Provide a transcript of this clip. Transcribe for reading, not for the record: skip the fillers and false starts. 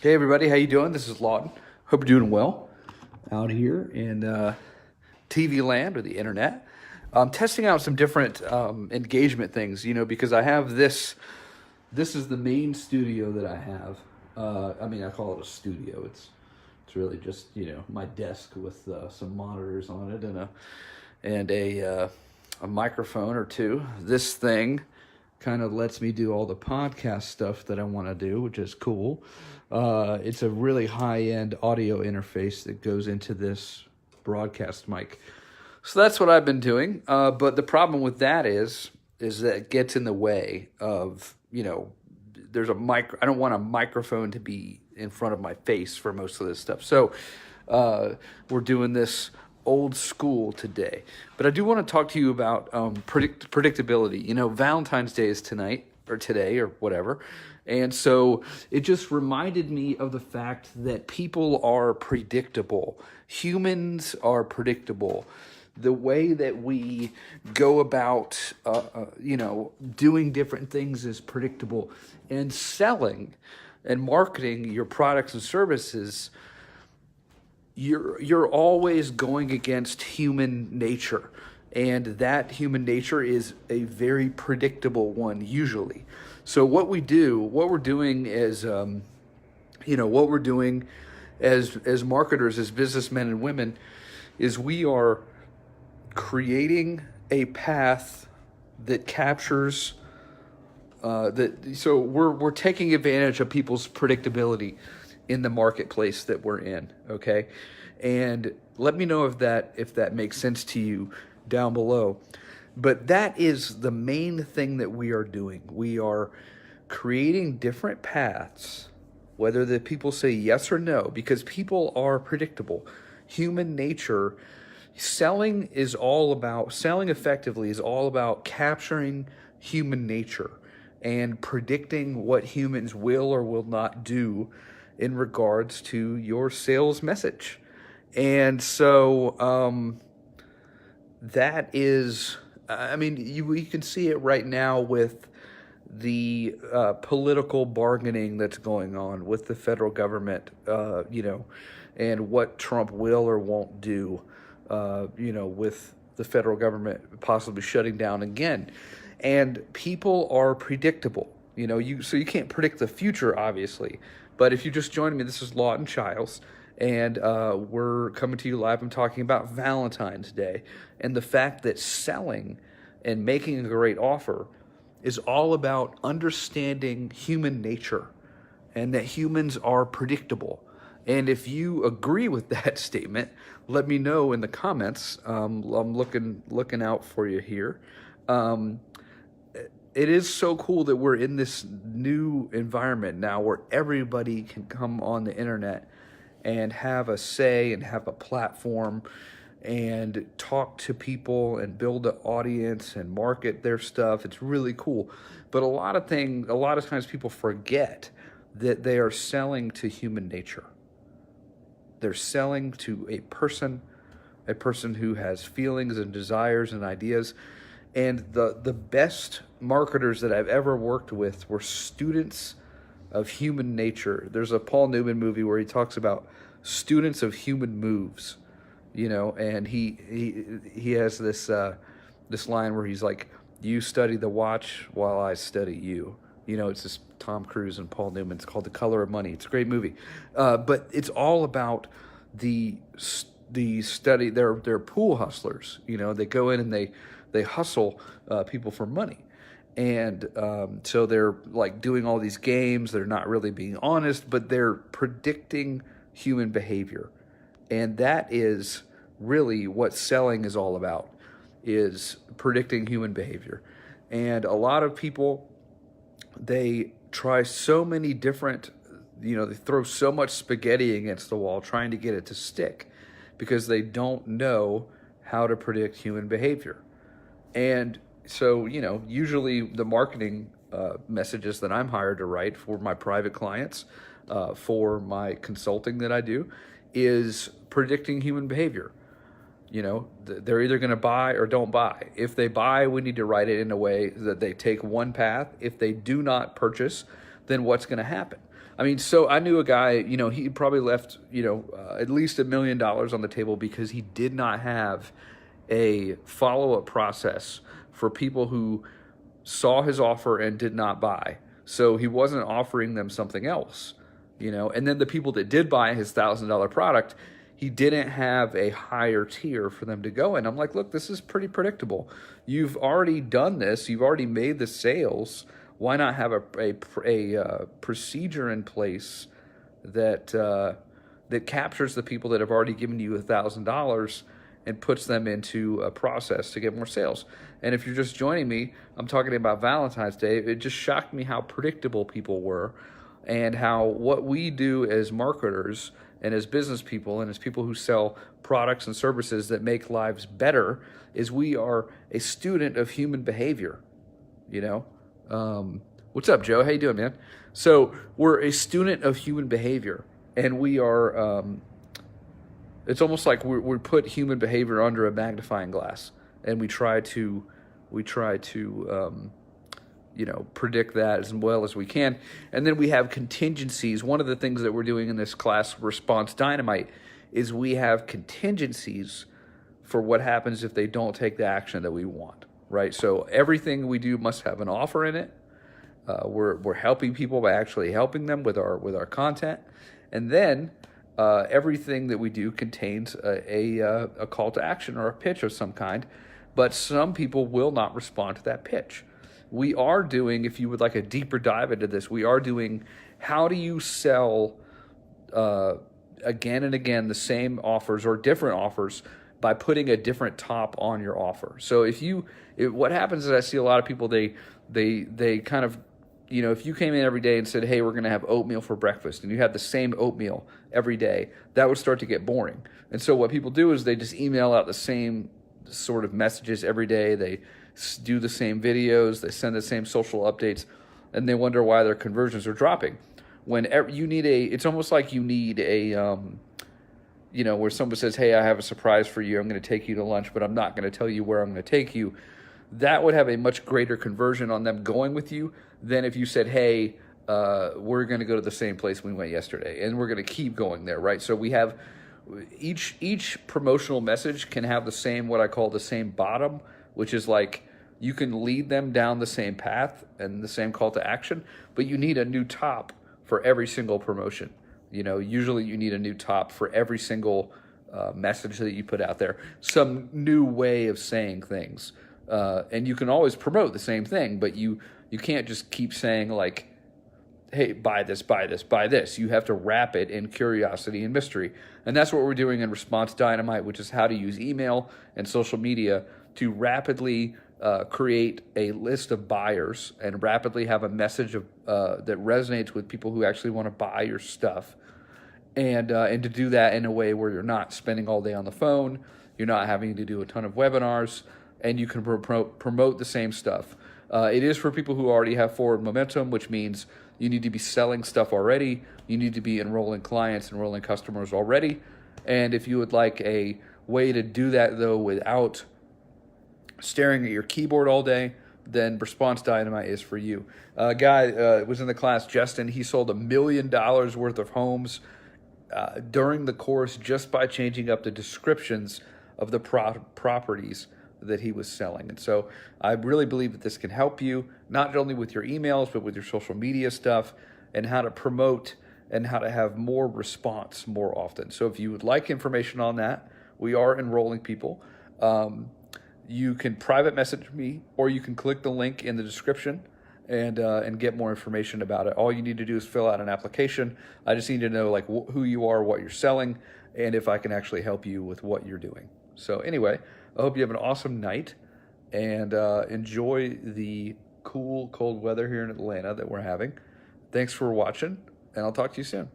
Hey everybody, how you doing? This is Lawton. Hope you're doing well out here in TV land or the internet. I'm testing out some different engagement things, because I have this. This is the main studio that I have. I call it a studio. It's really just my desk with some monitors on it and a microphone or two. This thing kind of lets me do all the podcast stuff that I want to do, which is cool. It's a really high-end audio interface that goes into this broadcast mic. So that's what I've been doing. But the problem with that is that it gets in the way of, there's a mic. I don't want a microphone to be in front of my face for most of this stuff. So we're doing this old school today. But I do want to talk to you about predictability. Valentine's Day is tonight or today or whatever. And so it just reminded me of the fact that people are predictable. Humans are predictable. The way that we go about, doing different things is predictable. And selling and marketing your products and services, you're always going against human nature. And that human nature is a very predictable one, usually. So what we're doing is, what we're doing as marketers, as businessmen and women, is we are creating a path that captures that. So we're taking advantage of people's predictability in the marketplace that we're in. Okay, and let me know if that makes sense to you down below. But that is the main thing that we are doing. We are creating different paths, whether the people say yes or no, because people are predictable. Human nature, selling effectively is all about capturing human nature and predicting what humans will or will not do in regards to your sales message. And so that is, you can see it right now with the political bargaining that's going on with the federal government, and what Trump will or won't do, with the federal government possibly shutting down again. And people are predictable, so you can't predict the future, obviously. But if you just joined me, this is Lawton Chiles. And we're coming to you live. I'm talking about Valentine's Day and the fact that selling and making a great offer is all about understanding human nature and that humans are predictable. And if you agree with that statement, let me know in the comments. I'm looking out for you here. It is so cool that we're in this new environment now where everybody can come on the internet and have a say and have a platform and talk to people and build an audience and market their stuff. It's really cool. But a lot of times people forget that they are selling to human nature. They're selling to a person who has feelings and desires and ideas. And the best marketers that I've ever worked with were students of human nature. There's a Paul Newman movie where he talks about students of human moves, and he has this line where he's like, "You study the watch while I study you." It's this Tom Cruise and Paul Newman. It's called The Color of Money. It's a great movie, but it's all about the study. They're pool hustlers. They go in and they hustle people for money. And so they're like doing all these games. They're not really being honest, but they're predicting human behavior. And that is really what selling is all about, is predicting human behavior. And a lot of people, they try so many different, they throw so much spaghetti against the wall trying to get it to stick because they don't know how to predict human behavior. And so, usually the marketing messages that I'm hired to write for my private clients, for my consulting that I do, is predicting human behavior. They're either going to buy or don't buy. If they buy, we need to write it in a way that they take one path. If they do not purchase, then what's going to happen? I mean, so I knew a guy, he probably left, at least $1 million on the table because he did not have a follow-up process for people who saw his offer and did not buy. So he wasn't offering them something else, and then the people that did buy his $1,000 product, he didn't have a higher tier for them to go in. I'm like, look, this is pretty predictable. You've already done this. You've already made the sales. Why not have a procedure in place that that captures the people that have already given you $1,000 and puts them into a process to get more sales? And if you're just joining me, I'm talking about Valentine's Day. It just shocked me how predictable people were, and how what we do as marketers and as business people and as people who sell products and services that make lives better is we are a student of human behavior, What's up, Joe? How you doing, man? So we're a student of human behavior, and we are, it's almost like we put human behavior under a magnifying glass, and we try to predict that as well as we can. And then we have contingencies. One of the things that we're doing in this class, Response Dynamite, is we have contingencies for what happens if they don't take the action that we want, right? So everything we do must have an offer in it. We're helping people by actually helping them with our content. And then everything that we do contains a call to action or a pitch of some kind, but some people will not respond to that pitch. We are doing, if you would like a deeper dive into this, we are doing how do you sell again and again the same offers or different offers by putting a different top on your offer. So what happens is I see a lot of people, they kind of, if you came in every day and said, hey, we're going to have oatmeal for breakfast, and you had the same oatmeal every day, that would start to get boring. And so what people do is they just email out the same sort of messages every day. They do the same videos, they send the same social updates, and they wonder why their conversions are dropping. When you need it's almost like you need where someone says, hey, I have a surprise for you. I'm going to take you to lunch, but I'm not going to tell you where I'm going to take you. That would have a much greater conversion on them going with you than if you said, hey, we're going to go to the same place we went yesterday, and we're going to keep going there, right? So we have each promotional message can have the same, what I call the same bottom, which is like you can lead them down the same path and the same call to action, but you need a new top for every single promotion. Usually you need a new top for every single message that you put out there, some new way of saying things. And you can always promote the same thing, but you can't just keep saying like, hey, buy this, buy this, buy this. You have to wrap it in curiosity and mystery. And that's what we're doing in Response Dynamite, which is how to use email and social media to rapidly create a list of buyers and rapidly have a message that resonates with people who actually want to buy your stuff. And to do that in a way where you're not spending all day on the phone, you're not having to do a ton of webinars, and you can promote the same stuff. It is for people who already have forward momentum, which means you need to be selling stuff already. You need to be enrolling clients, enrolling customers already. And if you would like a way to do that, though, without staring at your keyboard all day, then Response Dynamite is for you. A guy was in the class, Justin. He sold $1 million worth of homes during the course just by changing up the descriptions of the properties that he was selling. And so I really believe that this can help you, not only with your emails, but with your social media stuff and how to promote and how to have more response more often. So if you would like information on that, we are enrolling people. You can private message me, or you can click the link in the description and get more information about it. All you need to do is fill out an application. I just need to know like who you are, what you're selling, and if I can actually help you with what you're doing. So anyway, I hope you have an awesome night and enjoy the cool, cold weather here in Atlanta that we're having. Thanks for watching, and I'll talk to you soon.